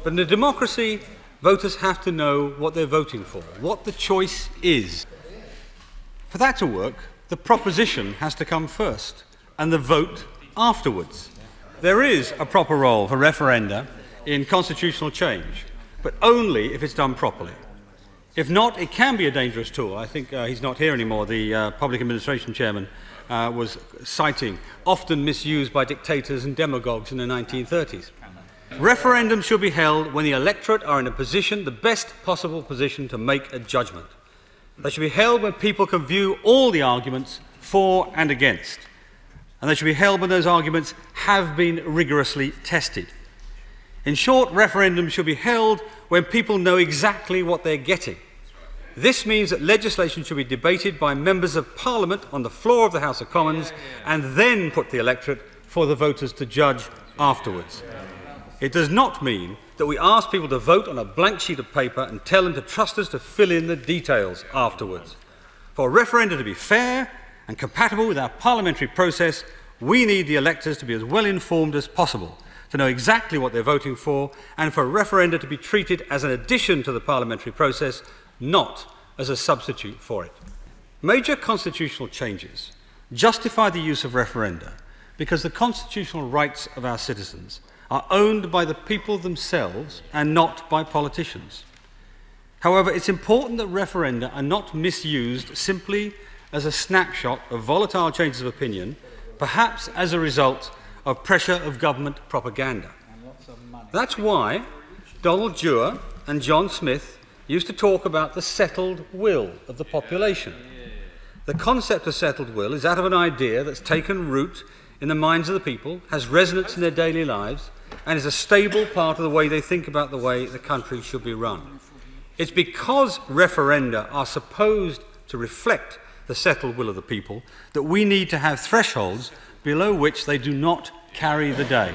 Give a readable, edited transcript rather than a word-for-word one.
But in a democracy, voters have to know what they're voting for, what the choice is. For that to work, the proposition has to come first, and the vote afterwards. There is a proper role for referenda in constitutional change, but only if it's done properly. If not, it can be a dangerous tool. I think he's not here anymore. The Public Administration Chairman was citing often misused by dictators and demagogues in the 1930s. Referendums should be held when the electorate are in a position, the best possible position, to make a judgment. They should be held when people can view all the arguments for and against. And they should be held when those arguments have been rigorously tested. In short, referendums should be held when people know exactly what they're getting. This means that legislation should be debated by members of Parliament on the floor of the House of Commons and then put to the electorate for the voters to judge afterwards. It does not mean that we ask people to vote on a blank sheet of paper and tell them to trust us to fill in the details afterwards. For a referendum to be fair and compatible with our parliamentary process, we need the electors to be as well informed as possible, to know exactly what they're voting for, and for a referenda to be treated as an addition to the parliamentary process, not as a substitute for it. Major constitutional changes justify the use of referenda because the constitutional rights of our citizens are owned by the people themselves and not by politicians. However, it's important that referenda are not misused simply as a snapshot of volatile changes of opinion, perhaps as a result of pressure of government propaganda. That's why Donald Dewar and John Smith used to talk about the settled will of the population. The concept of settled will is that of an idea that's taken root in the minds of the people, has resonance in their daily lives, and is a stable part of the way they think about the way the country should be run. It's because referenda are supposed to reflect the settled will of the people that we need to have thresholds below which they do not carry the day.